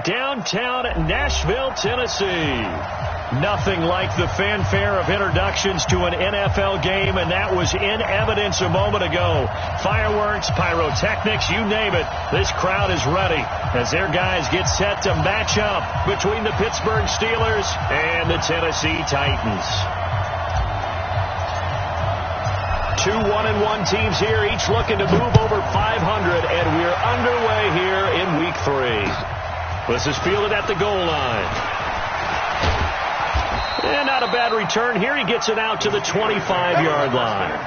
downtown Nashville, Tennessee. Nothing like the fanfare of introductions to an NFL game, and that was in evidence a moment ago. Fireworks, pyrotechnics, you name it. This crowd is ready as their guys get set to match up between the Pittsburgh Steelers and the Tennessee Titans. Two 1-1 teams here, each looking to move over 500, and we're underway here in Week 3. This is fielded at the goal line. And not a bad return here. He gets it out to the 25-yard line.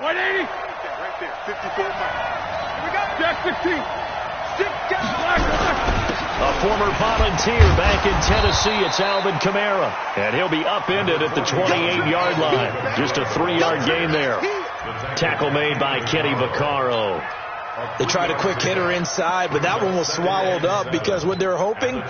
Right there, 54 miles. We got Jack 16. A former volunteer back in Tennessee, it's Alvin Kamara. And he'll be upended at the 28-yard line. Just a 3-yard gain there. Tackle made by Kenny Vaccaro. They tried a quick hitter inside, but that one was swallowed up because what they're hoping,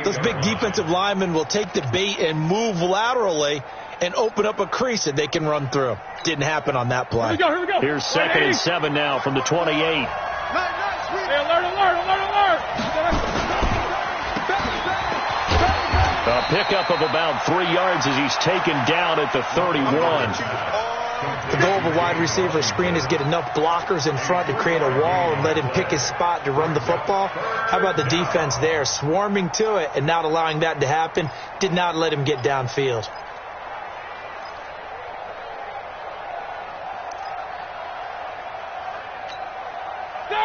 those big defensive linemen will take the bait and move laterally and open up a crease that they can run through. Didn't happen on that play. Here we go. Here's 2nd and 7 now from the 28. Hey, alert. A pickup of about 3 yards as he's taken down at the 31. The goal of a wide receiver screen is get enough blockers in front to create a wall and let him pick his spot to run the football. How about the defense there, swarming to it and not allowing that to happen? Did not let him get downfield.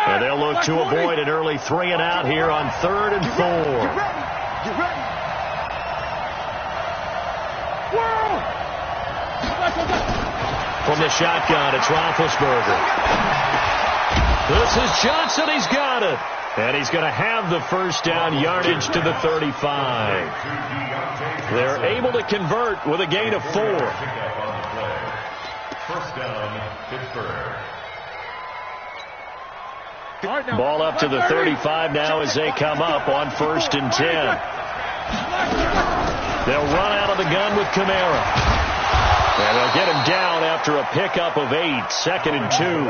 And they'll look to avoid an early 3 and out here on 3rd and 4. Get ready. From the shotgun, it's Roethlisberger. This is Johnson. He's got it. And he's going to have the first down yardage to the 35. They're able to convert with a gain of 4. First down, Pittsburgh. Ball up to the 35 now as they come up on 1st and 10. They'll run out of the gun with Kamara. And they'll get him down after a pickup of 8, 2nd and 2.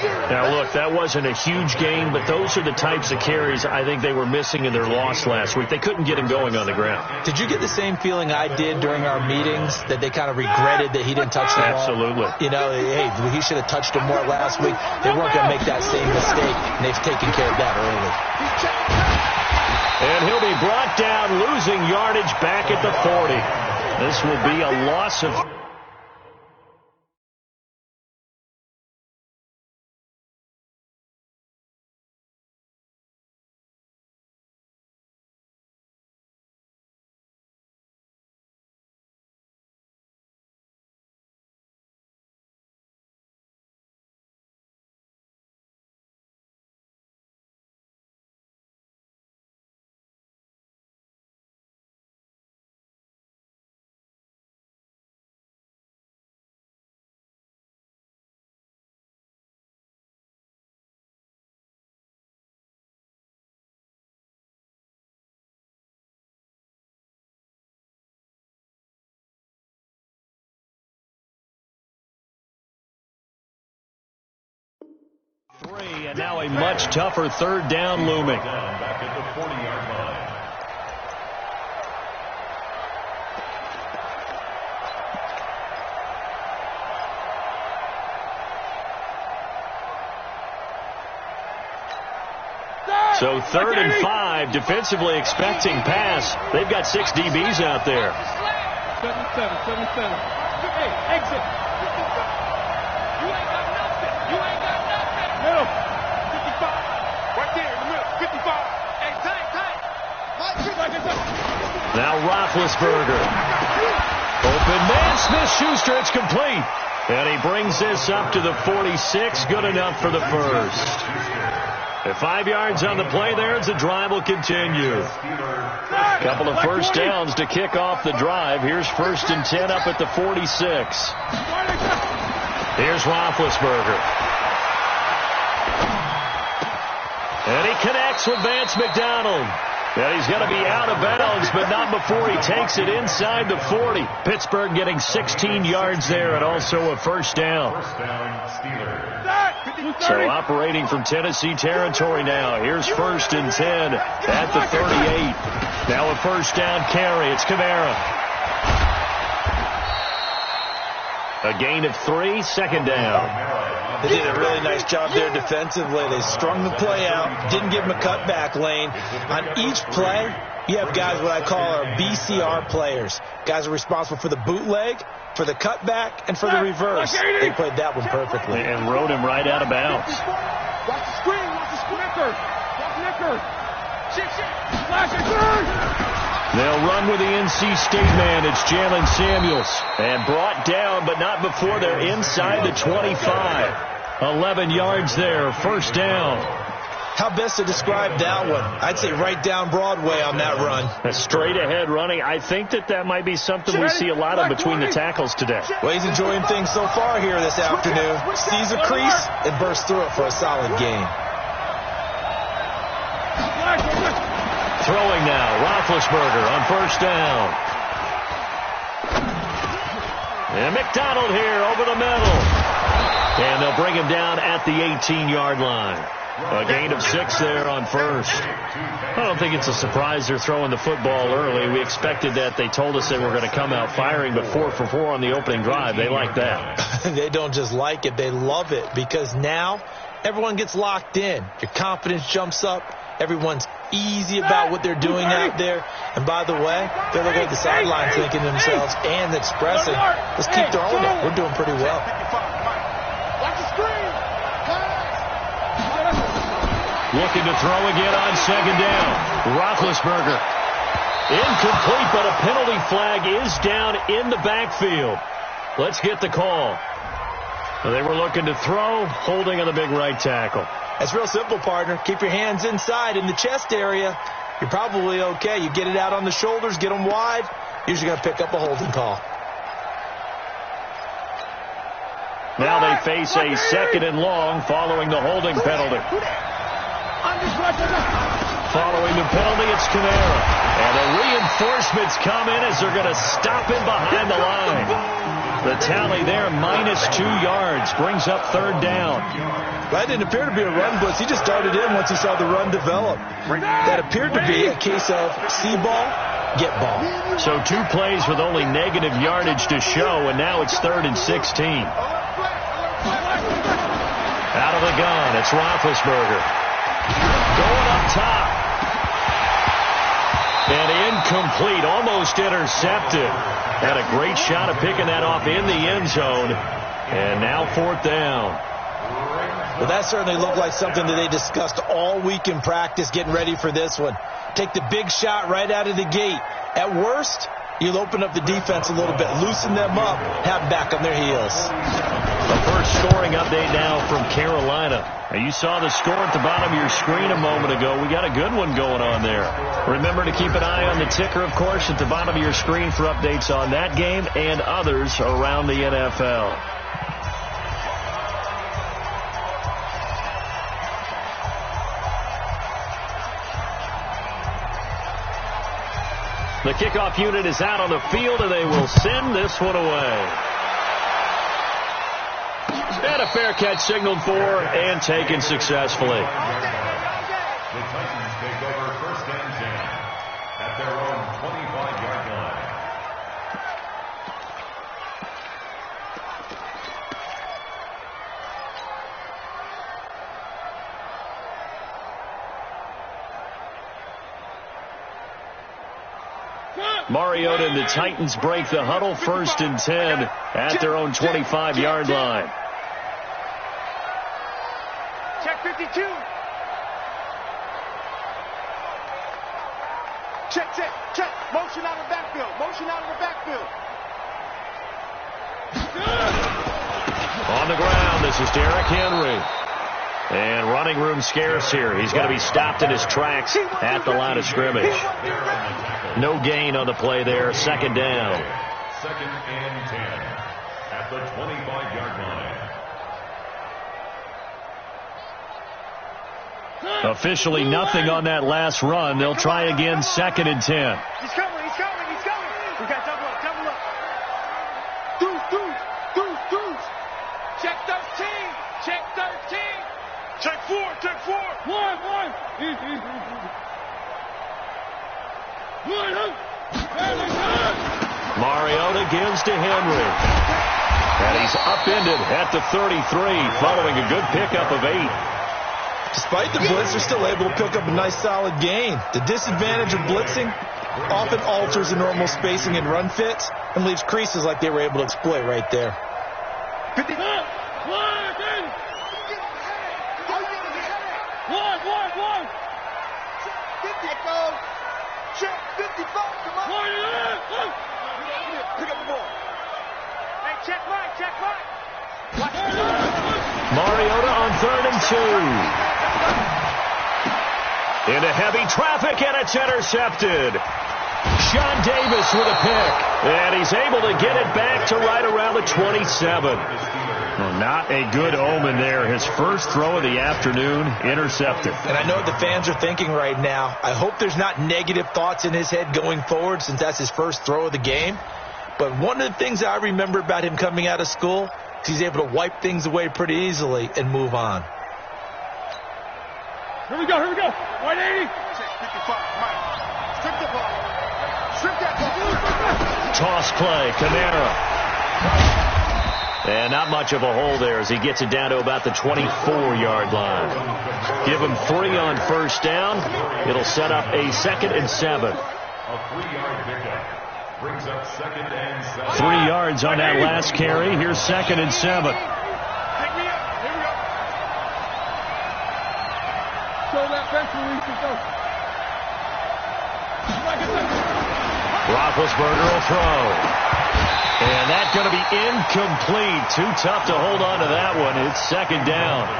Now, look, that wasn't a huge gain, but those are the types of carries I think they were missing in their loss last week. They couldn't get him going on the ground. Did you get the same feeling I did during our meetings, that they kind of regretted that he didn't touch the ball? Absolutely. You know, hey, he should have touched him more last week. They weren't going to make that same mistake, and they've taken care of that early. And he'll be brought down, losing yardage back at the 40. This will be a loss of... And now a much tougher 3rd down looming. Back at the 40-yard line. So 3rd and 5, defensively expecting pass. They've got 6 DBs out there. 7-7. Hey, exit. You ain't got nothing. Middle. 55. Right there in the middle. 55. Hey, tight. Mike, Now Roethlisberger. Open man, Smith-Schuster, it's complete. And he brings this up to the 46, good enough for the first. At 5 yards on the play there as the drive will continue. A couple of first downs to kick off the drive. Here's 1st and 10 up at the 46. Here's Roethlisberger. And he connects with Vance McDonald. And he's going to be out of bounds, but not before he takes it inside the 40. Pittsburgh getting 16 yards there and also a first down. So operating from Tennessee territory now. Here's 1st and 10 at the 38. Now a first down carry. It's Kamara. A gain of 3, 2nd down. They did a really nice job there defensively. They strung the play out, didn't give him a cutback lane. On each play, you have guys what I call our BCR players. Guys are responsible for the bootleg, for the cutback, and for the reverse. They played that one perfectly. And rode him right out of bounds. Watch the screen. Watch the snicker. Watch snicker. Flash it. They'll run with the NC State man. It's Jalen Samuels. And brought down, but not before they're inside the 25. 11 yards there, first down. How best to describe that one? I'd say right down Broadway on that run. A straight ahead running. I think that might be something we see a lot of between the tackles today. Well, he's enjoying things so far here this afternoon. Sees a crease and bursts through it for a solid gain. Throwing now, Roethlisberger on first down. And McDonald here over the middle. And they'll bring him down at the 18-yard line. A gain of 6 there on first. I don't think it's a surprise they're throwing the football early. We expected that. They told us they were going to come out firing, but 4 for 4 on the opening drive. They like that. They don't just like it. They love it because now everyone gets locked in. Your confidence jumps up. Everyone's easy about what they're doing out there. And by the way, they're looking at the sidelines thinking to themselves and expressing, let's keep throwing it. We're doing pretty well. Watch the screen. Looking to throw again on 2nd down. Roethlisberger. Incomplete, but a penalty flag is down in the backfield. Let's get the call. They were looking to throw, holding on the big right tackle. That's real simple, partner. Keep your hands inside in the chest area. You're probably okay. You get it out on the shoulders, get them wide. Usually going to pick up a holding call. Now they face a 2nd and long following the holding penalty. Following the penalty, it's Kamara. And the reinforcements come in as they're going to stop him behind the line. The tally there, -2 yards, brings up 3rd down. That didn't appear to be a run blitz. He just started in once he saw the run develop. That appeared to be a case of see ball, get ball. So 2 plays with only negative yardage to show, and now it's 3rd and 16. Out of the gun, it's Roethlisberger. Going up top. And incomplete, almost intercepted. Had a great shot of picking that off in the end zone. And now 4th down. Well, that certainly looked like something that they discussed all week in practice getting ready for this one. Take the big shot right out of the gate. At worst, you'll open up the defense a little bit, loosen them up, have them back on their heels. The first scoring update now from Carolina. Now, you saw the score at the bottom of your screen a moment ago. We got a good one going on there. Remember to keep an eye on the ticker, of course, at the bottom of your screen for updates on that game and others around the NFL. The kickoff unit is out on the field, and they will send this one away. And a fair catch signaled for and taken successfully. The Titans take over 1st and 10 at their own 25-yard line. Mariota and the Titans break the huddle, 1st and 10 at their own 25-yard line. Check 52. Check. Check. Motion out of the backfield. Motion out of the backfield. On the ground, this is Derrick Henry. And running room scarce here. He's going to be stopped in his tracks at the line of scrimmage. No gain on the play there. Second down. Second and 10 at the 25-yard line. Officially nothing on that last run. They'll try again, second and 10. He's coming, he's coming, he's coming. We got double up, double up. Deuce. Check 13, check 13. Check 4, check 4. One. Mariota gives to Henry. And he's upended at the 33 following a good pickup of 8. Despite the blitz, they're still able to pick up a nice solid gain. The disadvantage of blitzing often alters the normal spacing and run fits and leaves creases like they were able to exploit right there. 50. One. Check 55, come on. Pick up the ball. Hey, check right. Mariota on 3rd and 2. Into heavy traffic, and it's intercepted. Sean Davis with a pick, and he's able to get it back to right around the 27. Well, not a good omen there. His first throw of the afternoon, intercepted. And I know what the fans are thinking right now. I hope there's not negative thoughts in his head going forward since that's his first throw of the game. But one of the things that I remember about him coming out of school is he's able to wipe things away pretty easily and move on. Here we go. 180. Check 55, Mike. Strip the ball. Strip that ball. Toss play, Kamara. And not much of a hole there as he gets it down to about the 24-yard line. Give him 3 on first down. It'll set up a 2nd and 7. A 3-yard pickup brings up 2nd and 7. 3 yards on that last carry. Here's 2nd and 7. Pick me up. Here we go. Show that bench release and go. Roethlisberger will throw. And that's going to be incomplete. Too tough to hold on to that one. It's 2nd down.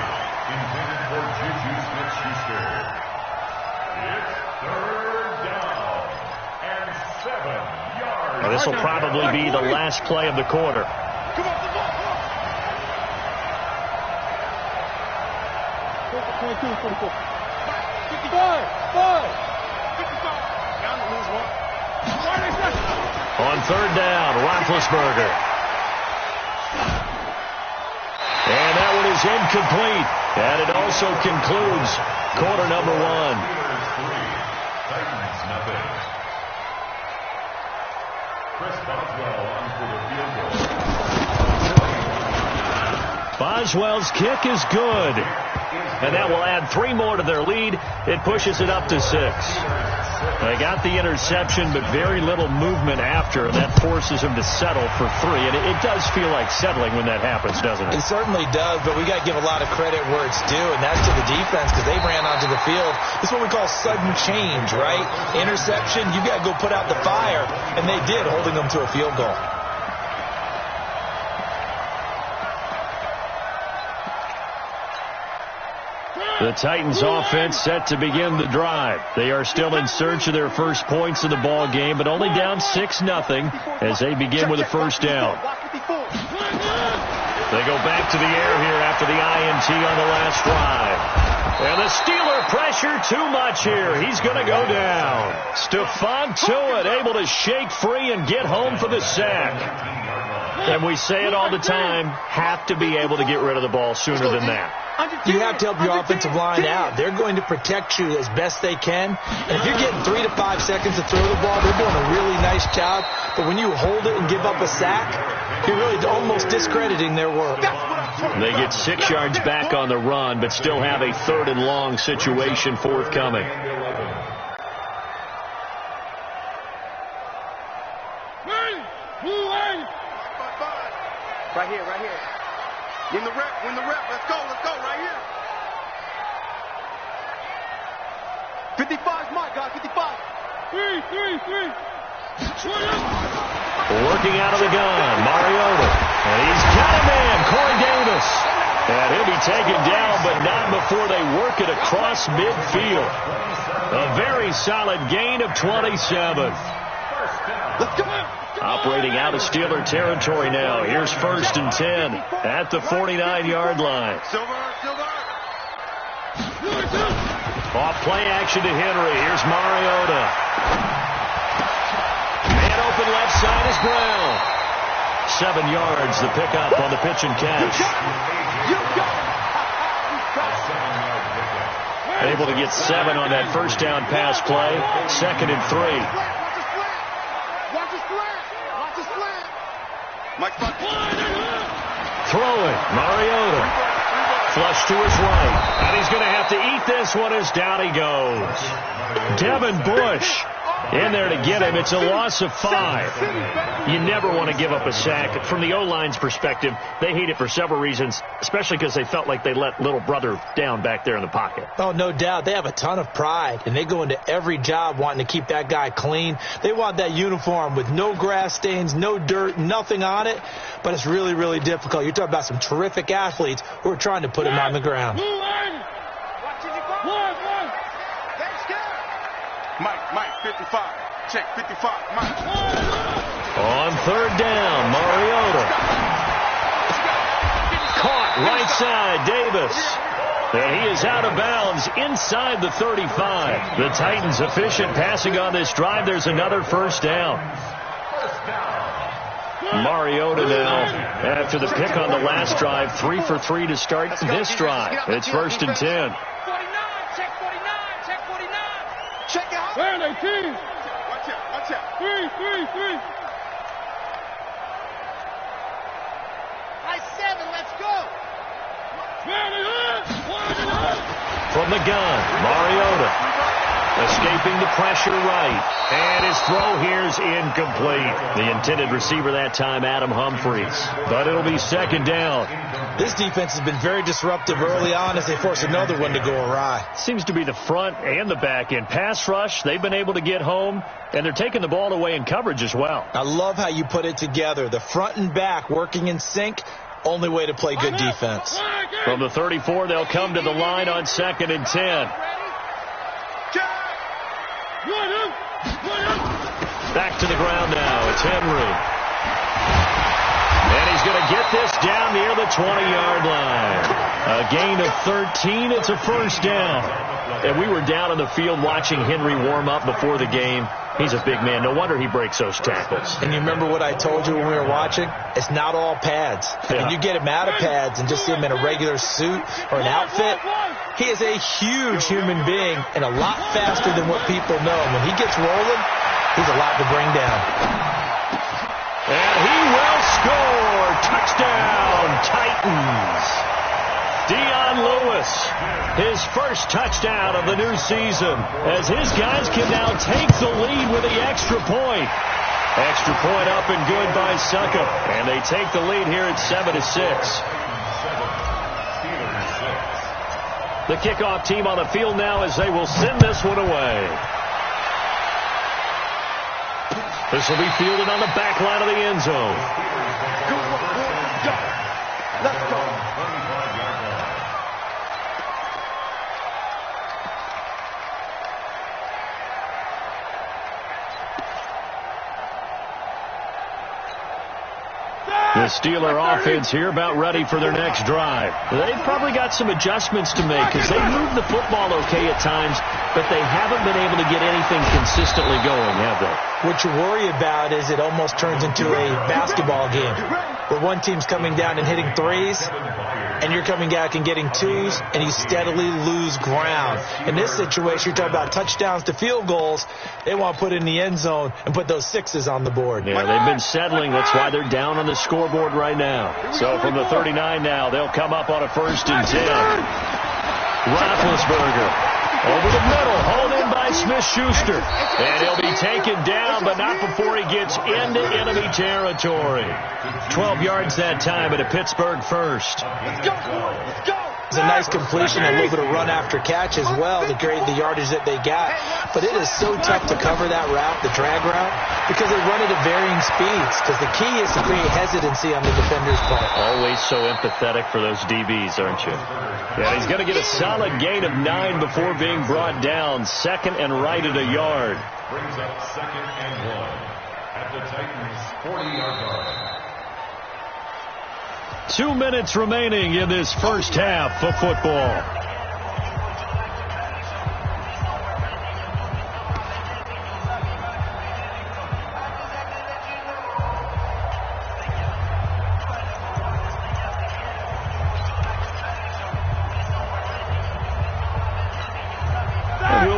Intended for Juju Smith-Schuster. It's 3rd down and 7 yards. This will probably be the last play of the quarter. Come on, the ball. 22, 24. 55. Down to lose one. On 3rd down, Roethlisberger. And that one is incomplete. And it also concludes quarter number 1. Titans nothing. Chris Boswell on for the field goal. Boswell's kick is good. And that will add 3 more to their lead. It pushes it up to 6. They got the interception, but very little movement after. That forces him to settle for 3. And it does feel like settling when that happens, doesn't it? It certainly does, but we got to give a lot of credit where it's due, and that's to the defense because they ran onto the field. This is what we call sudden change, right? Interception, you got to go put out the fire, and they did, holding them to a field goal. The Titans offense set to begin the drive. They are still in search of their first points in the ball game, but only down 6-0 as they begin with a first down. They go back to the air here after the INT on the last drive. And the Steeler pressure too much here. He's going to go down. Stephon Tuitt able to shake free and get home for the sack. And we say it all the time, have to be able to get rid of the ball sooner than that. You have to help your offensive line out. They're going to protect you as best they can. And if you're getting 3 to 5 seconds to throw the ball, they're doing a really nice job. But when you hold it and give up a sack, you're really almost discrediting their work. They get 6 yards back on the run, but still have a 3rd and long situation forthcoming. Right here. Win the rep. Let's go, right here. 55 is my guy, 55. Working out of the gun, Mariota. And he's got a man, Corey Davis. And he'll be taken down, but not before they work it across midfield. A very solid gain of 27. Operating out of Steeler territory now. Here's 1st and 10 at the 49-yard line. Off play action to Henry. Here's Mariota. Man open left side is Brown. 7 yards the pickup on the pitch and catch. Able to get 7 on that first down pass play. 2nd and 3. Throwing, Mariota. Flush to his right. And he's going to have to eat this one as down he goes. Devin Bush in there to get him. It's a loss of 5. You never want to give up a sack. From the O-line's perspective, they hate it for several reasons, especially because they felt like they let little brother down back there in the pocket. Oh, no doubt. They have a ton of pride, and they go into every job wanting to keep that guy clean. They want that uniform with no grass stains, no dirt, nothing on it, but it's really, really difficult. You're talking about some terrific athletes who are trying to put him on the ground. Mike, 55. Check, 55. Mike. On 3rd down, Mariota. Caught right side, Davis. And he is out of bounds inside the 35. The Titans efficient passing on this drive. There's another 1st down. Mariota now, after the pick on the last drive, 3 for 3 to start this drive. It's 1st and 10. Turn 18. Watch out. 3. High 7, let's go. From the gun, Mariota. Escaping the pressure right. And his throw here's incomplete. The intended receiver that time, Adam Humphries. But it'll be 2nd down. This defense has been very disruptive early on as they force another one to go awry. Seems to be the front and the back end. Pass rush, they've been able to get home, and they're taking the ball away in coverage as well. I love how you put it together. The front and back working in sync. Only way to play good defense. From the 34, they'll come to the line on 2nd and 10. Back to the ground now. It's Henry. And he's going to get this down near the 20-yard line. A gain of 13. It's a 1st down. And we were down on the field watching Henry warm up before the game. He's a big man. No wonder he breaks those tackles. And you remember what I told you when we were watching? It's not all pads. Yeah. When you get him out of pads and just see him in a regular suit or an outfit, he is a huge human being and a lot faster than what people know. When he gets rolling, he's a lot to bring down. And he will score. Touchdown, Titans. Dion Lewis, his first touchdown of the new season, as his guys can now take the lead with the extra point. Extra point up and good by Suckup. And they take the lead here at 7-6. The kickoff team on the field now as they will send this one away. This will be fielded on the back line of the end zone. Let's go. The Steeler offense here about ready for their next drive. They've probably got some adjustments to make because they move the football okay at times, but they haven't been able to get anything consistently going, have they? What you worry about is it almost turns into a basketball game where one team's coming down and hitting threes, and you're coming back and getting twos, and you steadily lose ground. In this situation, you're talking about touchdowns to field goals. They want to put it in the end zone and put those sixes on the board. Yeah, they've been settling. That's why they're down on the scoreboard right now. So from the 39 now, they'll come up on a 1st and 10. Roethlisberger over the middle, hauled in by Smith-Schuster. And he'll be taken down, but not before he gets into enemy territory. 12 yards that time at a Pittsburgh 1st. It's a nice completion, a little bit of run after catch as well to create the yardage that they got. But it is so tough to cover that route, the drag route, because they run it at varying speeds. Because the key is to create hesitancy on the defender's part. Always so empathetic for those DBs, aren't you? Yeah, he's going to get a solid gain of 9 before being brought down. Second and right at a yard. Brings up 2nd and 1 at the Titans' 40-yard line. 2 minutes remaining in this first half of football.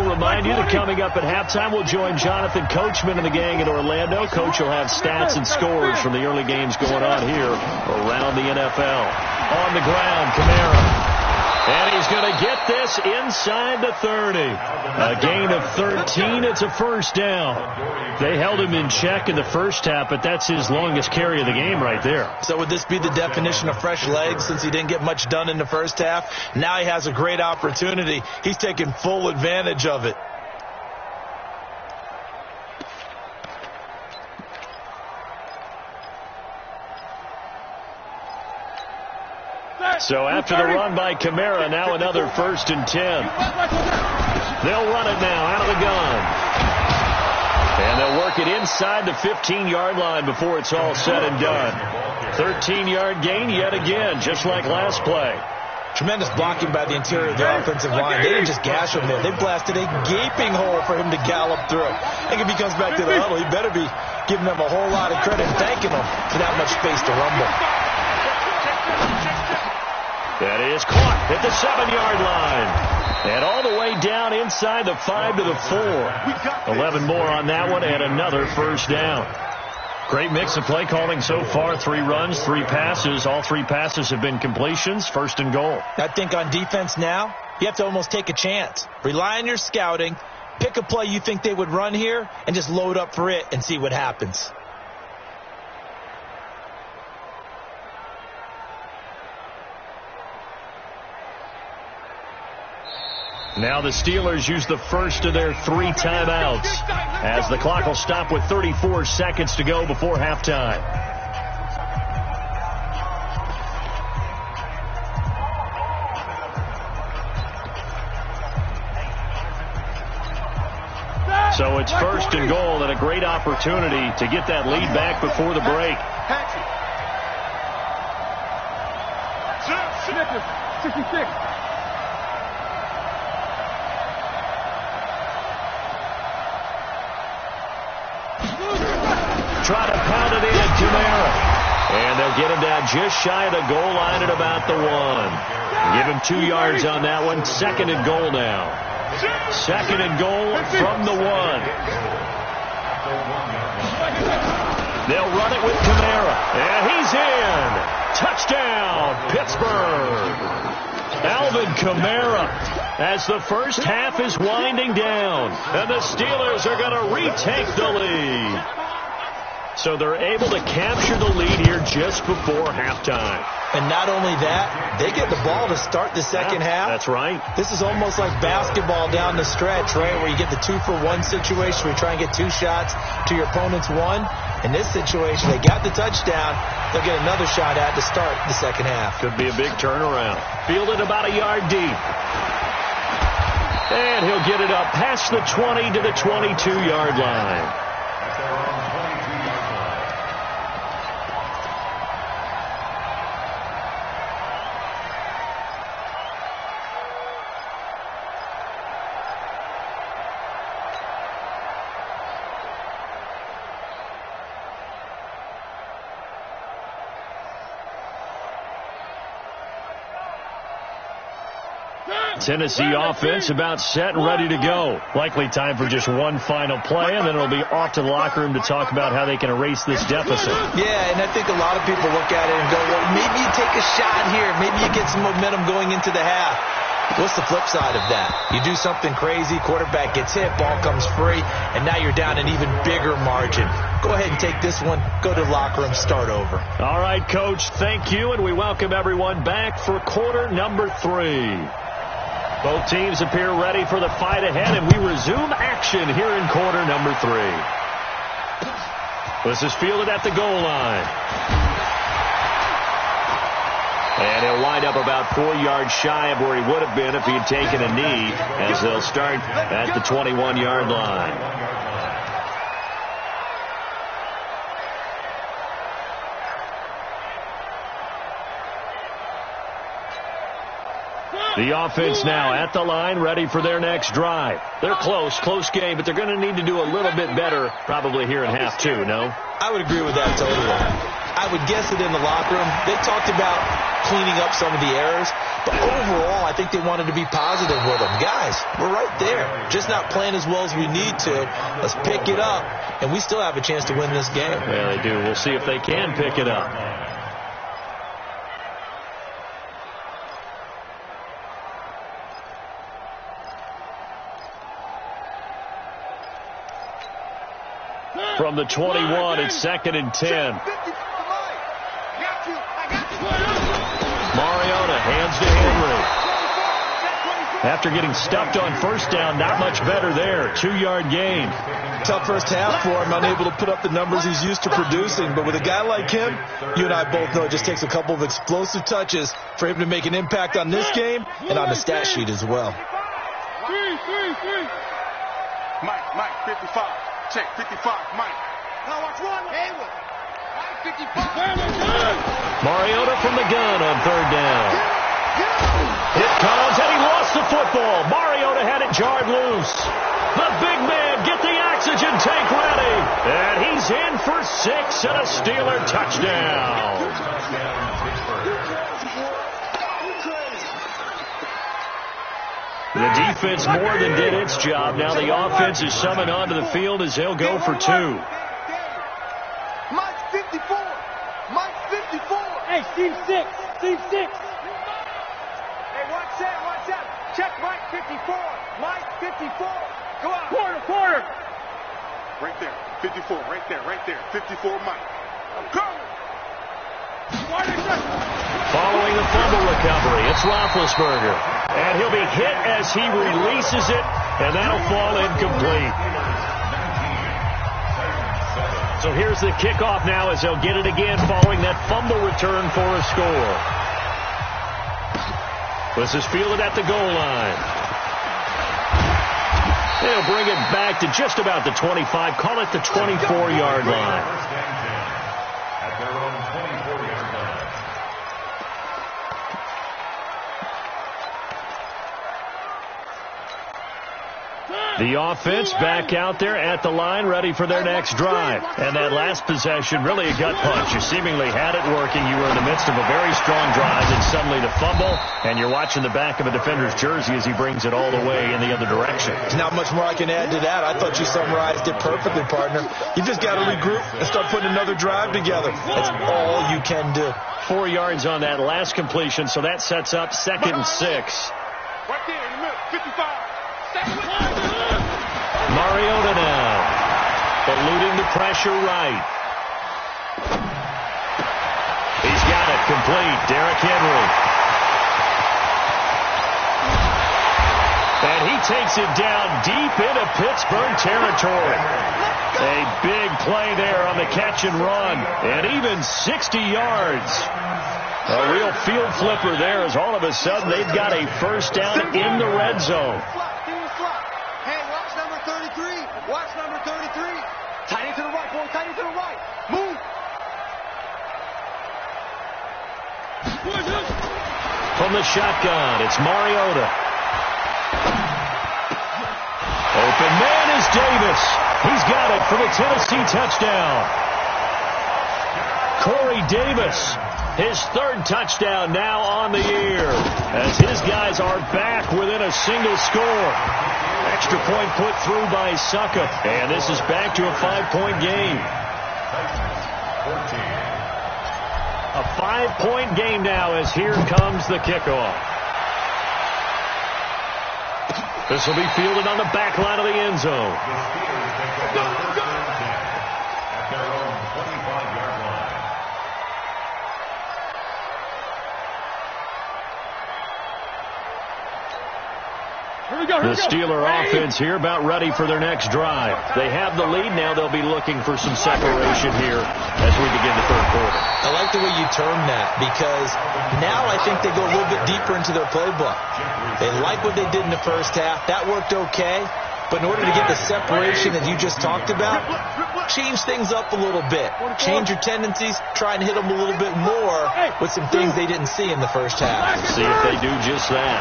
Remind you that coming up at halftime, we'll join Jonathan Coachman and the gang in Orlando. Coach will have stats and scores from the early games going on here around the NFL. On the ground, Kamara. And he's going to get this inside the 30. A gain of 13. It's a first down. They held him in check in the first half, but that's his longest carry of the game right there. So would this be the definition of fresh legs since he didn't get much done in the first half? Now he has a great opportunity. He's taking full advantage of it. So after the run by Kamara, now another 1st and 10. They'll run it now out of the gun. And they'll work it inside the 15-yard line before it's all said and done. 13-yard gain yet again, just like last play. Tremendous blocking by the interior of the offensive line. They didn't just gash him there. They blasted a gaping hole for him to gallop through. I think if he comes back to the huddle, he better be giving them a whole lot of credit and thanking them for that much space to rumble. That is caught at the 7-yard line. And all the way down inside the 5 to the 4. 11 more on that one and another first down. Great mix of play calling so far. 3 runs, 3 passes. All 3 passes have been completions. 1st and goal. I think on defense now, you have to almost take a chance. Rely on your scouting. Pick a play you think they would run here and just load up for it and see what happens. Now the Steelers use the first of their 3 timeouts as the clock will stop with 34 seconds to go before halftime. So it's 1st and goal and a great opportunity to get that lead back before the break. 66. Try to pound it in, Kamara. And they'll get him down just shy of the goal line at about the 1. Give him 2 yards on that one. 2nd and goal now. 2nd and goal from the 1. They'll run it with Kamara. And he's in. Touchdown, Pittsburgh. Alvin Kamara as the first half is winding down. And the Steelers are going to retake the lead. So they're able to capture the lead here just before halftime. And not only that, they get the ball to start the second half. That's right. This is almost like basketball down the stretch, right, where you get the 2-for-1 situation where you try and get 2 shots to your opponent's 1. In this situation, they got the touchdown. They'll get another shot at to start the second half. Could be a big turnaround. Fielded about a yard deep. And he'll get it up past the 20 to the 22-yard line. Tennessee offense about set and ready to go. Likely time for just one final play, and then it'll be off to the locker room to talk about how they can erase this deficit. Yeah, and I think a lot of people look at it and go, well, maybe you take a shot here. Maybe you get some momentum going into the half. What's the flip side of that? You do something crazy, quarterback gets hit, ball comes free, and now you're down an even bigger margin. Go ahead and take this one, go to the locker room, start over. All right, Coach, thank you, and we welcome everyone back for quarter number 3. Both teams appear ready for the fight ahead, and we resume action here in quarter number 3. This is fielded at the goal line. And he'll wind up about 4 yards shy of where he would have been if he had taken a knee, as they'll start at the 21-yard line. The offense now at the line, ready for their next drive. They're close game, but they're going to need to do a little bit better probably here in half 2, no? I would agree with that totally. I would guess that in the locker room, they talked about cleaning up some of the errors, but overall, I think they wanted to be positive with them. Guys, we're right there, just not playing as well as we need to. Let's pick it up, and we still have a chance to win this game. Yeah, they do. We'll see if they can pick it up. From the 21, it's 2nd and 10. Mariota hands to Henry. After getting stuffed on first down, not much better there. 2-yard gain. Tough first half for him, unable to put up the numbers he's used to producing. But with a guy like him, you and I both know it just takes a couple of explosive touches for him to make an impact on this game and on the stat sheet as well. Mike, 55. Check, 55, Mike. Now watch one. Haywood. Mike, 55. Mariota from the gun on 3rd down. It comes, and he lost the football. Mariota had it jarred loose. The big man, get the oxygen tank ready. And he's in for 6 and a Steeler touchdown. The defense more than did its job. Now the offense is summoned onto the field as they'll go for 2. Mike 54. Mike 54. Hey, team 6. Team 6. Hey, watch out. Check Mike 54. Mike 54. Go out. Quarter. Right there. 54. Right there. 54 Mike. I'm coming. Following the fumble recovery, it's Roethlisberger. And he'll be hit as he releases it, and that'll fall incomplete. So here's the kickoff now as they'll get it again following that fumble return for a score. This is fielded at the goal line. They'll bring it back to just about the 25, call it the 24-yard line. At their own 24-yard line. The offense back out there at the line, ready for their next drive. And that last possession, really a gut punch. You seemingly had it working. You were in the midst of a very strong drive, and suddenly the fumble, and you're watching the back of a defender's jersey as he brings it all the way in the other direction. There's not much more I can add to that. I thought you summarized it perfectly, partner. You just got to regroup and start putting another drive together. That's all you can do. 4 yards on that last completion, so that sets up 2nd and 6. Right there in the middle. 55. Mariota now, eluding the pressure right. He's got it complete. Derrick Henry. And he takes it down deep into Pittsburgh territory. A big play there on the catch and run. And even 60 yards. A real field flipper there as all of a sudden they've got a first down in the red zone. Hey, watch number 33. Watch number 33. Tight end to the right, boy. Tight end to the right. Move. From the shotgun, it's Mariota. Open man is Davis. He's got it for the Tennessee touchdown. Corey Davis, his 3rd touchdown now on the year, as his guys are back within a single score. Extra point put through by Succa, and this is back to a 5-point game. A 5-point game now as here comes the kickoff. This will be fielded on the back line of the end zone. At their own 25-yard line. The Steeler offense here about ready for their next drive. They have the lead now. They'll be looking for some separation here as we begin the third quarter. I like the way you term that, because now I think they go a little bit deeper into their playbook. They like what they did in the first half. That worked okay. But in order to get the separation that you just talked about, change things up a little bit. Change your tendencies. Try and hit them a little bit more with some things they didn't see in the first half. See if they do just that.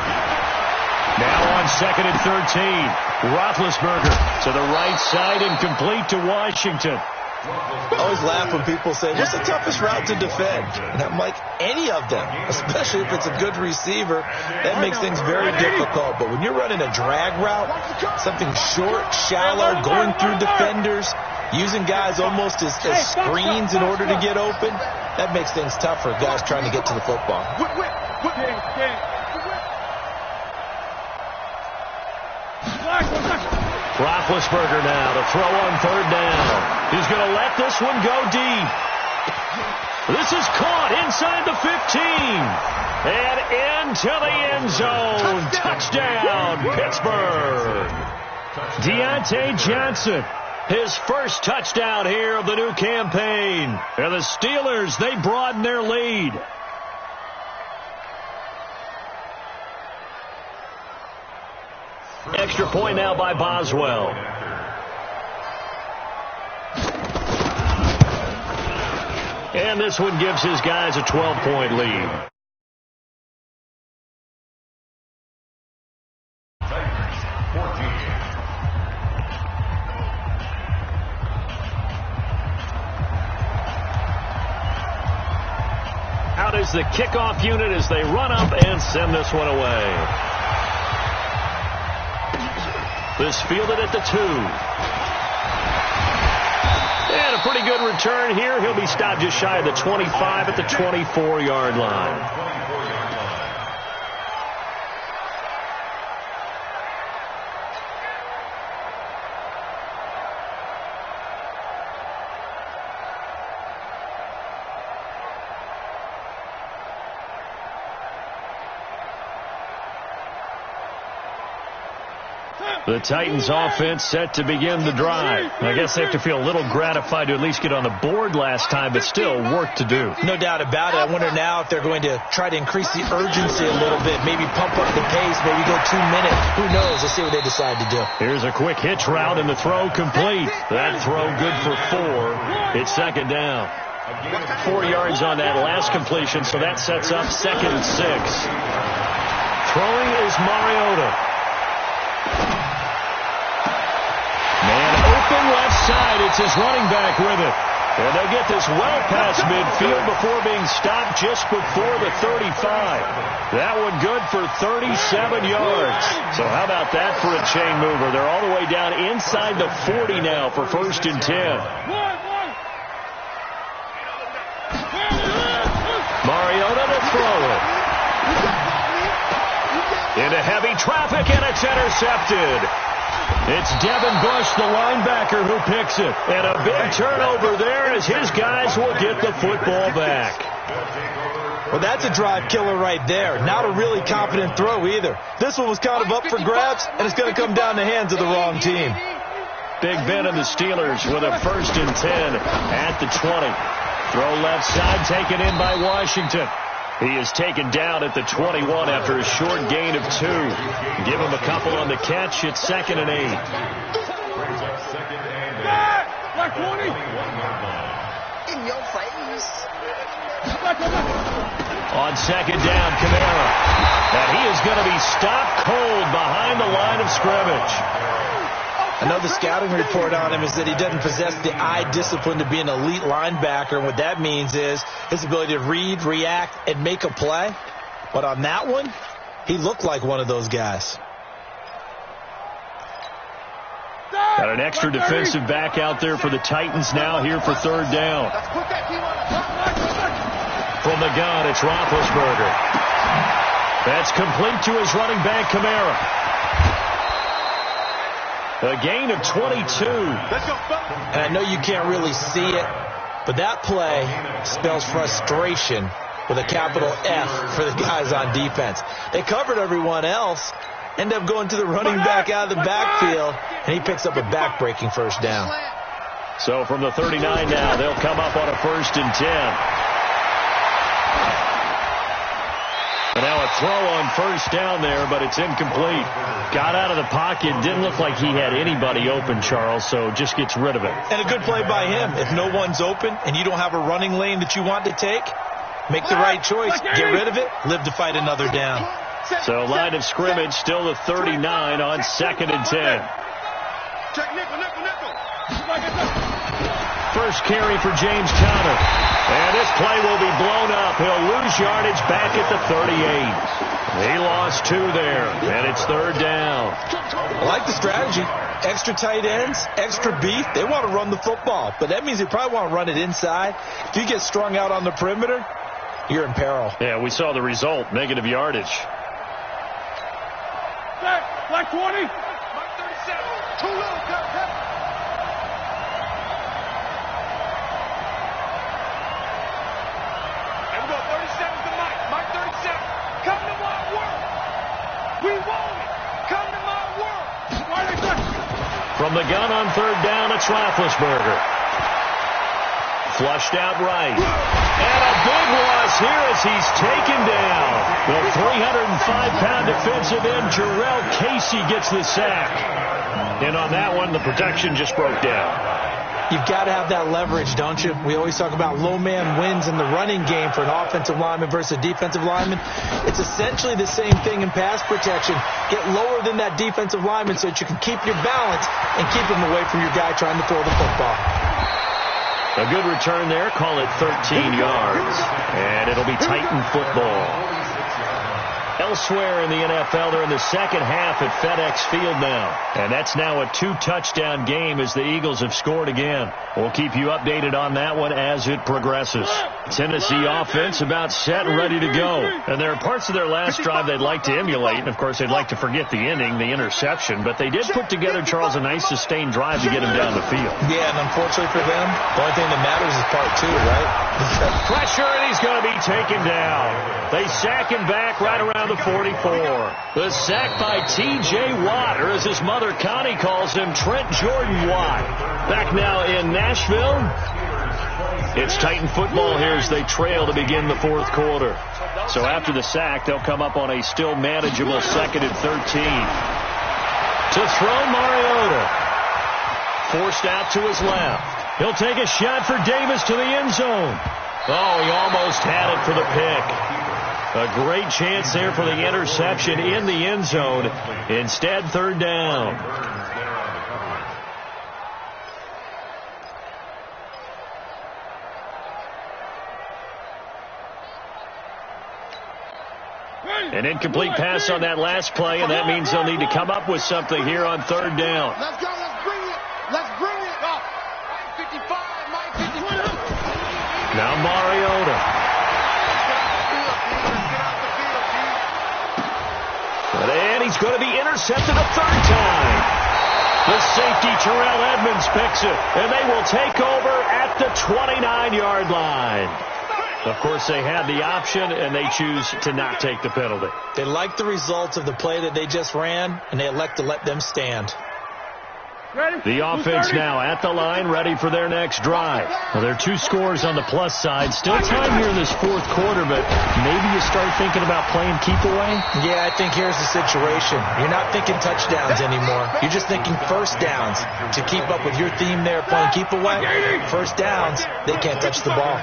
Now on 2nd and 13. Roethlisberger to the right side and complete to Washington. I always laugh when people say, what's the toughest route to defend? And I'm like, any of them, especially if it's a good receiver. That makes things very difficult. But when you're running a drag route, something short, shallow, going through defenders, using guys almost as screens in order to get open, that makes things tough for guys trying to get to the football. Roethlisberger now to throw on 3rd down. He's going to let this one go deep. This is caught inside the 15. And into the end zone. Touchdown, Pittsburgh. Deontay Johnson, his first touchdown here of the new campaign. And the Steelers, they broaden their lead. Extra point now by Boswell. And this one gives his guys a 12-point lead. Out is the kickoff unit as they run up and send this one away. This fielded at the 2. And a pretty good return here. He'll be stopped just shy of the 25 at the 24-yard line. The Titans offense set to begin the drive. I guess they have to feel a little gratified to at least get on the board last time, but still work to do. No doubt about it. I wonder now if they're going to try to increase the urgency a little bit, maybe pump up the pace, maybe go 2 minutes. Who knows? Let's see what they decide to do. Here's a quick hitch route and the throw complete. That throw good for 4. It's 2nd down. 4 yards on that last completion, so that sets up 2nd and 6. Throwing is Mariota. Left side, it's his running back with it. And they'll get this well past midfield before being stopped just before the 35. That one good for 37 yards. So how about that for a chain mover? They're all the way down inside the 40 now for 1st and 10. Mariota to throw it. Into heavy traffic, and it's intercepted. It's Devin Bush, the linebacker, who picks it. And a big turnover there as his guys will get the football back. Well, that's a drive killer right there. Not a really confident throw either. This one was kind of up for grabs, and it's going to come down the hands of the wrong team. Big Ben and the Steelers with a 1st and 10 at the 20. Throw left side, taken in by Washington. He is taken down at the 21 after a short gain of 2. Give him a couple on the catch. It's 2nd and 8. Black 20. In your face. On 2nd down, Kamara. And he is going to be stopped cold behind the line of scrimmage. I know the scouting report on him is that he doesn't possess the eye discipline to be an elite linebacker. And what that means is his ability to read, react, and make a play. But on that one, he looked like one of those guys. Got an extra defensive back out there for the Titans now here for 3rd down. From the gun, it's Roethlisberger. That's complete to his running back, Kamara. A gain of 22. And I know you can't really see it, but that play spells frustration with a capital F for the guys on defense. They covered everyone else, end up going to the running back out of the backfield, and he picks up a back-breaking first down. So from the 39 now, they'll come up on a 1st and 10. And now a throw on 1st down there, but it's incomplete. Got out of the pocket. Didn't look like he had anybody open, Charles, so just gets rid of it. And a good play by him. If no one's open and you don't have a running lane that you want to take, make the right choice. Get rid of it. Live to fight another down. So line of scrimmage still the 39 on 2nd and 10. First carry for James Conner. And this play will be blown up. He'll lose yardage back at the 38. He lost 2 there, and it's 3rd down. I like the strategy. Extra tight ends, extra beef. They want to run the football, but that means they probably want to run it inside. If you get strung out on the perimeter, you're in peril. Yeah, we saw the result, negative yardage. Black 20. 37. Too low. From the gun on 3rd down, it's Roethlisberger. Flushed out right. And a big loss here as he's taken down. The 305-pound defensive end, Jarrell Casey, gets the sack. And on that one, the protection just broke down. You've got to have that leverage, don't you? We always talk about low man wins in the running game for an offensive lineman versus a defensive lineman. It's essentially the same thing in pass protection. Get lower than that defensive lineman so that you can keep your balance and keep him away from your guy trying to throw the football. A good return there. Call it 13 yards. And it'll be Titan football. Elsewhere in the NFL, they're in the second half at FedEx Field now. And that's now a 2-touchdown game as the Eagles have scored again. We'll keep you updated on that one as it progresses. Tennessee offense about set and ready to go. And there are parts of their last drive they'd like to emulate. And, of course, they'd like to forget the ending, the interception. But they did put together, Charles, a nice sustained drive to get him down the field. Yeah, and unfortunately for them, the only thing that matters is part 2, right? Pressure, and he's going to be taken down. They sack him back right around the 44. The sack by T.J. Watt, or as his mother Connie calls him, Trent Jordan Watt. Back now in Nashville. It's Titan football here as they trail to begin the 4th quarter. So after the sack, they'll come up on a still manageable 2nd and 13. To throw, Mariota. Forced out to his left. He'll take a shot for Davis to the end zone. Oh, he almost had it for the pick. A great chance there for the interception in the end zone. Instead, 3rd down. An incomplete pass on that last play, and that means they'll need to come up with something here on 3rd down. Let's go. Let's bring it. Let's bring it. Mike 55. Mike 55. Now Mariota. And he's going to be intercepted a 3rd time. The safety, Terrell Edmonds, picks it. And they will take over at the 29-yard line. Of course, they had the option, and they choose to not take the penalty. They like the results of the play that they just ran, and they elect to let them stand. The offense now at the line, ready for their next drive. Well, there are 2 scores on the plus side. Still time here in this 4th quarter, but maybe you start thinking about playing keep away? Yeah, I think here's the situation. You're not thinking touchdowns anymore. You're just thinking first downs. To keep up with your theme there, playing keep away, first downs, they can't touch the ball.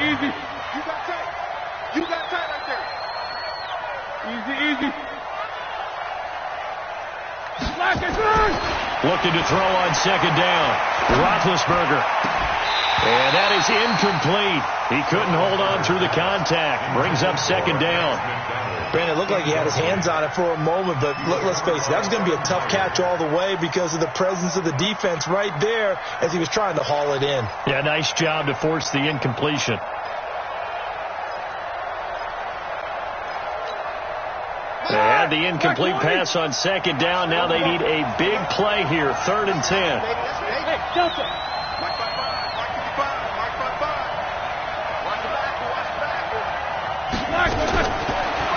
Easy. You got tight. You got tight right there. Easy. Looking to throw on 2nd down. Roethlisberger. And that is incomplete. He couldn't hold on through the contact. Brings up 2nd down. Brandon, it looked like he had his hands on it for a moment, but let's face it, that was going to be a tough catch all the way because of the presence of the defense right there as he was trying to haul it in. Yeah, nice job to force the incompletion. And had the incomplete pass on second down. Now they need a big play here, 3rd and 10. Hey, Delta.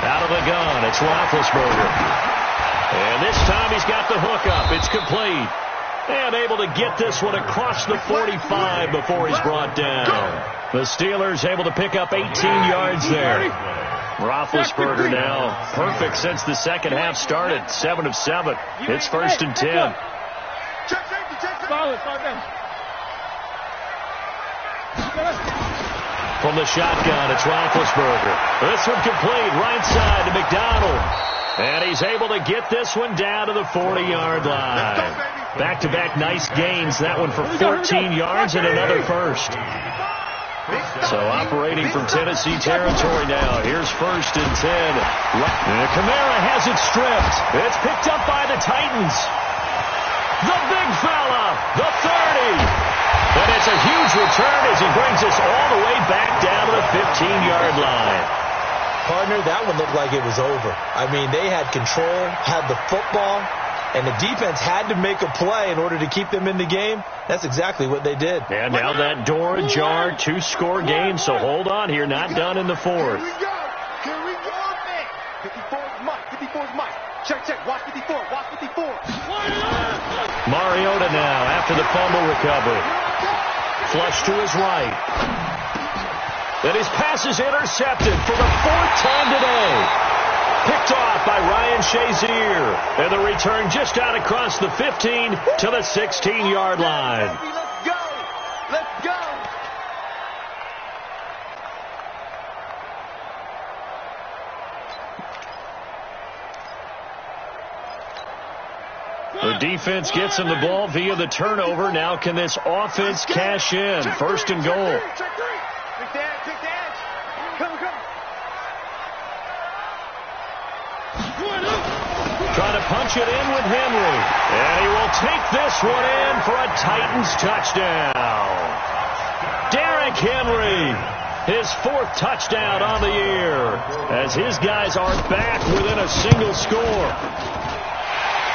Out of the gun, it's Roethlisberger. And this time he's got the hook up. It's complete. And able to get this one across the 45 before he's brought down. The Steelers able to pick up 18 yards there. Roethlisberger now perfect since the second half started. 7 of 7. It's 1st and 10. From the shotgun, it's Roethlisberger. This one complete, right side to McDonald. And he's able to get this one down to the 40-yard line. Back-to-back nice gains. That one for 14 yards and another first. So operating from Tennessee territory now. Here's 1st and 10. And Kamara has it stripped. It's picked up by the Titans. The big fella, the 30. And it's a huge return as he brings us all the way back down to the 15-yard line. Partner, that one looked like it was over. I mean, they had control, had the football, and the defense had to make a play in order to keep them in the game. That's exactly what they did. And now that door ajar, 2-score game, so hold on here, not done in the 4th. Here we go. 54 is Mike. 54 is Mike. Check. Watch 54. Watch 54. Mariota now after the fumble recovery. Flush to his right. Then his pass is intercepted for the 4th time today. Picked off by Ryan Shazier. And the return just out across the 15 to the 16-yard line. Let's go. Let's go. The defense gets him the ball via the turnover. Now can this offense cash in? 1st and goal. Pick the edge. Come. Trying to punch it in with Henry. And he will take this one in for a Titans touchdown. Derrick Henry, his 4th touchdown on the year, as his guys are back within a single score.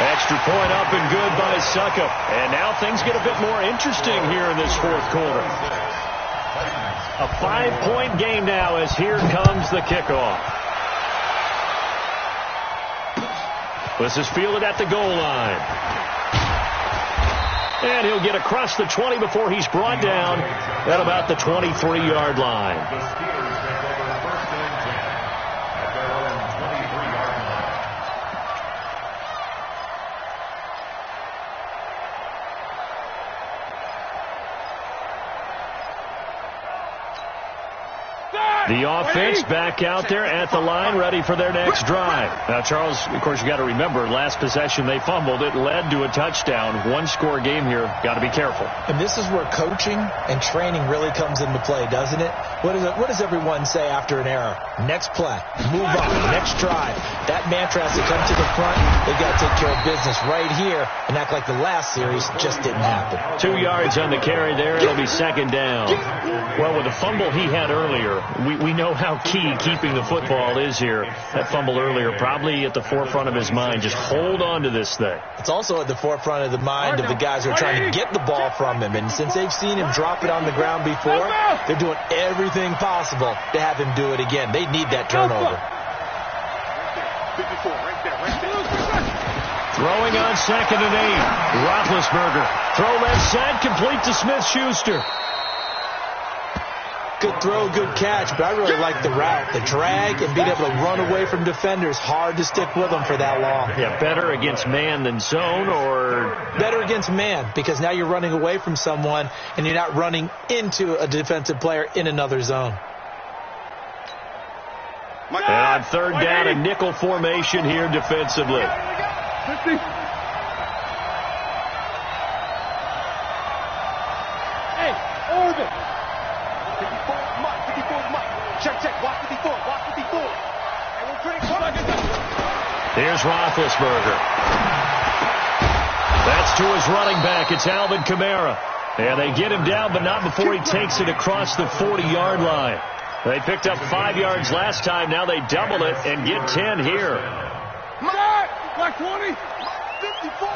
Extra point up and good by Suckup. And now things get a bit more interesting here in this 4th quarter. A 5-point game now as here comes the kickoff. This is fielded at the goal line. And he'll get across the 20 before he's brought down at about the 23-yard line. The offense back out there at the line, ready for their next drive. Now, Charles, of course, you got to remember, last possession they fumbled. It led to a touchdown. 1-score game here. Got to be careful. And this is where coaching and training really comes into play, doesn't it? What does everyone say after an error? Next play. Move on. Next drive. That mantra has to come to the front. They've got to take care of business right here and act like the last series just didn't happen. 2 yards on the carry there. It'll be 2nd down. Well, with the fumble he had earlier, we know how key keeping the football is here. That fumble earlier probably at the forefront of his mind. Just hold on to this thing. It's also at the forefront of the mind of the guys who are trying to get the ball from him. And since they've seen him drop it on the ground before, they're doing everything possible to have him do it again. They need that turnover. 54, right there. Throwing on 2nd and 8. Roethlisberger. Throw left side, complete to Smith-Schuster. Good throw, good catch, but I really like the route. The drag and being able to run away from defenders. Hard to stick with them for that long. Yeah, better against man than zone, or better against man, because now you're running away from someone and you're not running into a defensive player in another zone. And on 3rd down, a nickel formation here defensively. Hey, Orbit. 54 is Mike. Check. Watch 54. Watch 54. Here's Roethlisberger. That's to his running back. It's Alvin Kamara. And they get him down, but not before he takes it across the 40-yard line. They picked up 5 yards last time. Now they double it and get 10 here. Black 20. 54.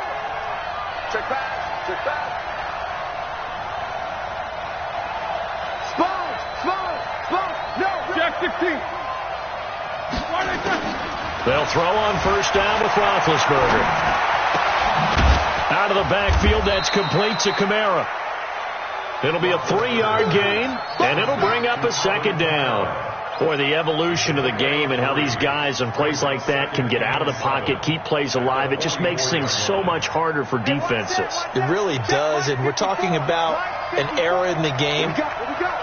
Check pass. Check pass. Spawn. No. Jack 16. They'll throw on first down with Roethlisberger. Out of the backfield, that's complete to Kamara. It'll be a 3-yard gain, and it'll bring up a second down. Boy, the evolution of the game and how these guys on plays like that can get out of the pocket, keep plays alive, it just makes things so much harder for defenses. It really does, and we're talking about an era in the game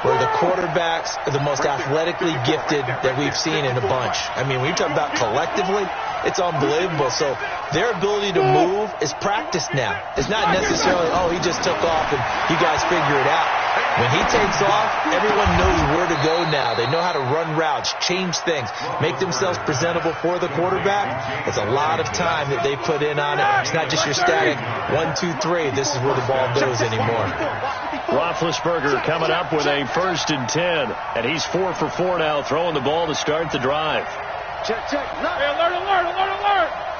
where the quarterbacks are the most athletically gifted that we've seen in a bunch. I mean, when you talk about collectively, it's unbelievable. So their ability to move is practiced now. It's not necessarily, oh, he just took off and you guys figure it out. When he takes off, everyone knows where to go now. They know how to run routes, change things, make themselves presentable for the quarterback. It's a lot of time that they put in on it. It's not just your static 1, 2, 3. This is where the ball goes anymore. Roethlisberger coming up with a 1st and 10, and he's 4 for 4 now, throwing the ball to start the drive. Check. Hey, alert.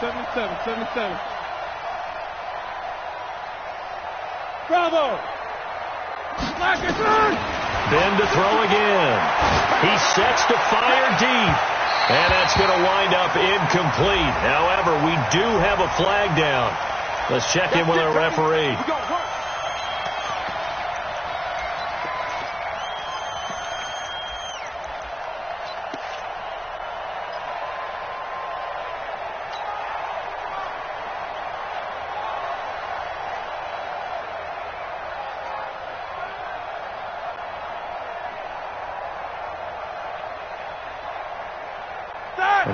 77. Bravo. Ben to throw again. He sets to fire deep. And that's going to wind up incomplete. However, we do have a flag down. Let's check in with our referee.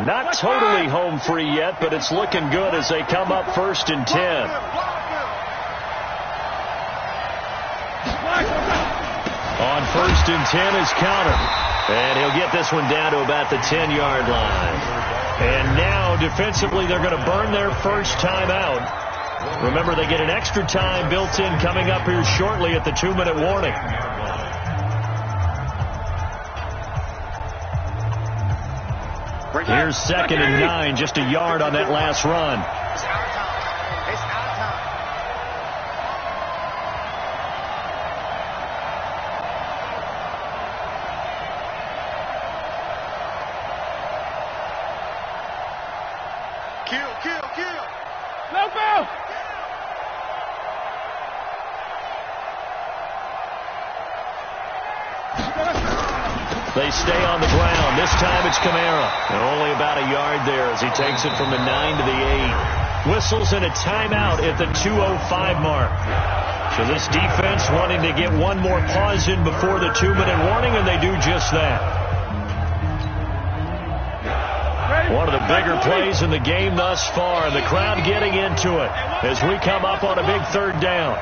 Not totally home free yet, but it's looking good as they come up 1st and 10. On 1st and 10 is Counter. And he'll get this one down to about the 10-yard line. And now, defensively, they're going to burn their first time out. Remember, they get an extra time built in coming up here shortly at the 2-minute warning. Here's 2nd and 9, just a yard on that last run. It's our time. Kill. No foul. They stay on the ground. This time it's Kamara. And only about a yard there as he takes it from the 9 to the 8. Whistles and a timeout at the 2:05 mark. So this defense wanting to get one more pause in before the 2-minute warning, and they do just that. One of the bigger plays in the game thus far, and the crowd getting into it as we come up on a big 3rd down.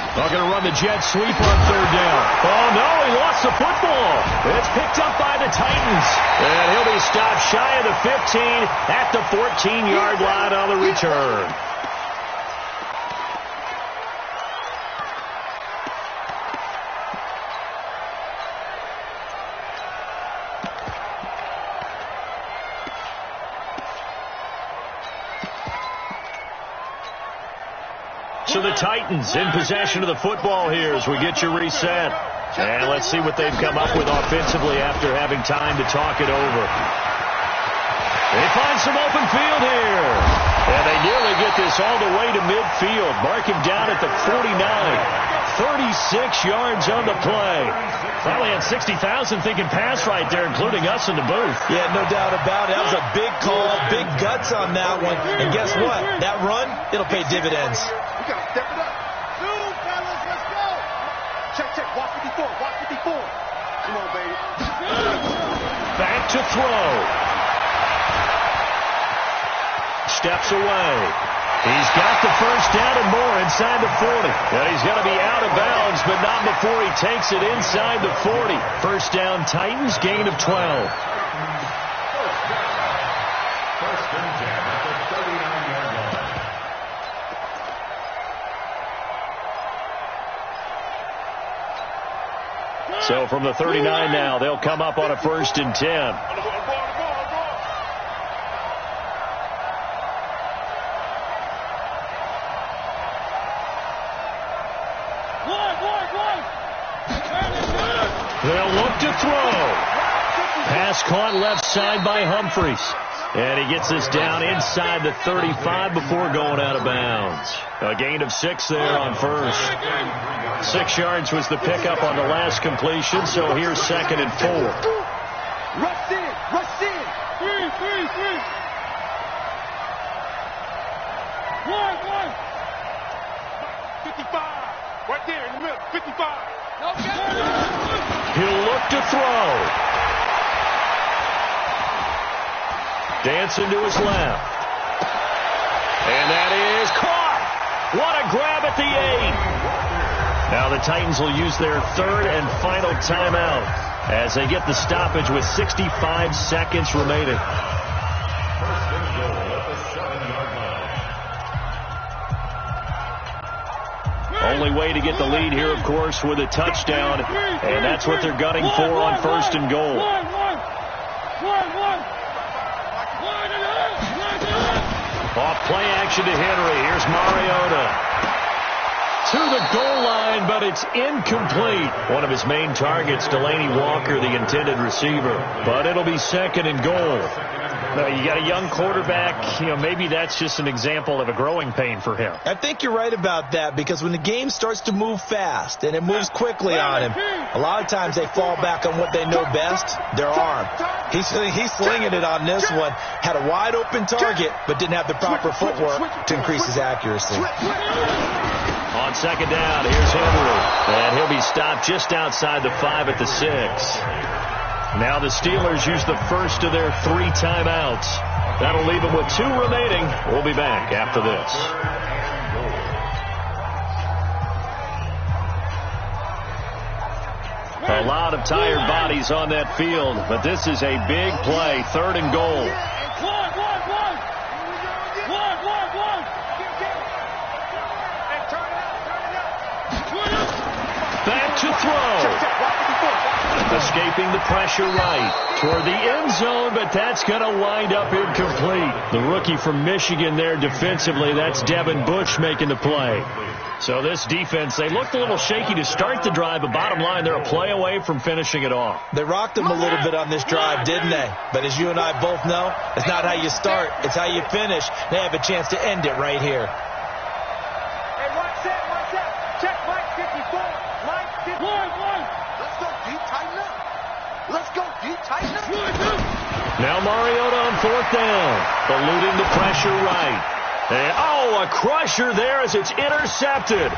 They're going to run the jet sweep on 3rd down. Oh, no, he lost the football. It's picked up by the Titans. And he'll be stopped shy of the 15 at the 14-yard line on the return. So the Titans in possession of the football here as we get you reset. And let's see what they've come up with offensively after having time to talk it over. They find some open field here. And they nearly get this all the way to midfield. Mark him down at the 49. 36 yards on the play. Probably had 60,000 thinking pass right there, including us in the booth. Yeah, no doubt about it. That was a big call, big guts on that one. And guess what? That run, it'll pay dividends. We got to step it up. Dude, fellas, let's go. Check. Watch 54. Come on, baby. Back to throw. Steps away. He's got the first down and more inside the 40. And he's going to be out of bounds, but not before he takes it inside the 40. First down, Titans, gain of 12. First and 10 at the 39-yard line. So from the 39 now, they'll come up on a 1st and 10. They'll look to throw. Pass caught left side by Humphries. And he gets this down inside the 35 before going out of bounds. A gain of 6 there on first. 6 yards was the pickup on the last completion, so here's 2nd and 4. Rush in, rush in. 3. 1. 55. Right there in the middle. 55. He'll look to throw. Dancing to his left. And that is caught. What a grab at the 8. Now the Titans will use their 3rd and final timeout as they get the stoppage with 65 seconds remaining. Only way to get the lead here, of course, with a touchdown, and that's what they're gunning for on 1st and goal. Off play action to Henry. Here's Mariota. To the goal line, but it's incomplete. One of his main targets, Delaney Walker, the intended receiver. But it'll be 2nd and goal. Now, you got a young quarterback. Maybe that's just an example of a growing pain for him. I think you're right about that, because when the game starts to move fast and it moves quickly on him, a lot of times they fall back on what they know best, their arm. He's slinging it on this one. Had a wide open target, but didn't have the proper footwork to increase his accuracy. On 2nd down, here's Henry. And he'll be stopped just outside the 5 at the 6. Now the Steelers use the first of their 3 timeouts. That'll leave them with 2 remaining. We'll be back after this. A lot of tired bodies on that field, but this is a big play. 3rd and goal. Back to throw. Escaping the pressure right toward the end zone, but that's going to wind up incomplete. The rookie from Michigan there defensively, that's Devin Bush making the play. So this defense, they looked a little shaky to start the drive, but bottom line, they're a play away from finishing it off. They rocked them a little bit on this drive, didn't they? But as you and I both know, it's not how you start, it's how you finish. They have a chance to end it right here. Hey, watch that. Check Mike 54. Mike 54. Let's go deep, tighten up. Let's go deep, tighten up. Now Mariota on 4th down. Eluding the pressure right. And, a crusher there as it's intercepted.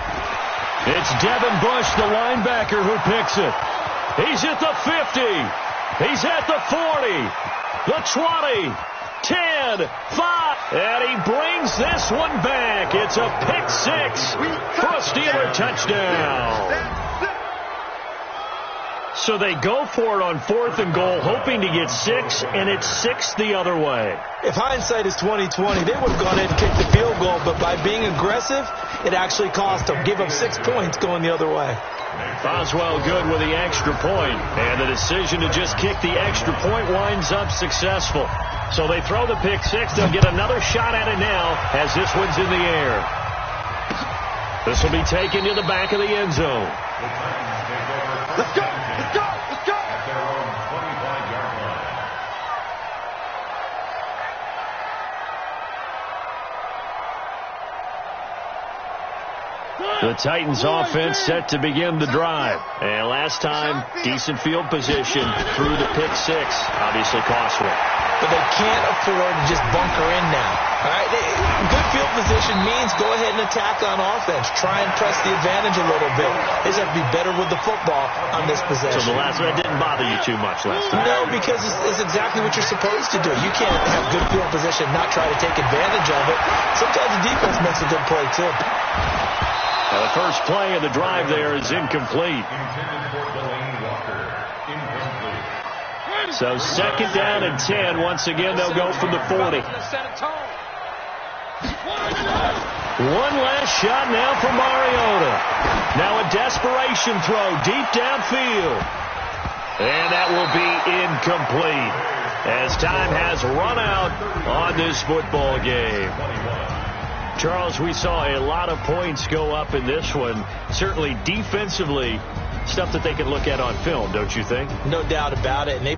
It's Devin Bush, the linebacker, who picks it. He's at the 50. He's at the 40. The 20. 10. 5. And he brings this one back. It's a pick 6 for a Steeler touchdown. So they go for it on 4th and goal, hoping to get 6, and it's 6 the other way. If hindsight is 20/20, they would have gone ahead and kicked the field goal, but by being aggressive, it actually cost them. Give up 6 points going the other way. Boswell good with the extra point, and the decision to just kick the extra point winds up successful. So they throw the pick 6. They'll get another shot at it now as this one's in the air. This will be taken to the back of the end zone. Let's go. Let's go. Let's go. At their own 25-yard line. The Titans offense set to begin the drive. And last time, decent field position through the pick 6. Obviously costly. But they can't afford to just bunker in now. All right, good field position means go ahead and attack on offense. Try and press the advantage a little bit. They just have to be better with the football on this possession. So the last one didn't bother you too much last time? No, because it's exactly what you're supposed to do. You can't have good field position, not try to take advantage of it. Sometimes the defense makes a good play, too. Now the first play of the drive there is incomplete. Intended for Delaney Walker. Incomplete. So 2nd down and 10. Once again, they'll go from the 40. One last shot now for Mariota. Now a desperation throw deep downfield. And that will be incomplete as time has run out on this football game. Charles, we saw a lot of points go up in this one. Certainly defensively, stuff that they can look at on film, don't you think? No doubt about it. And they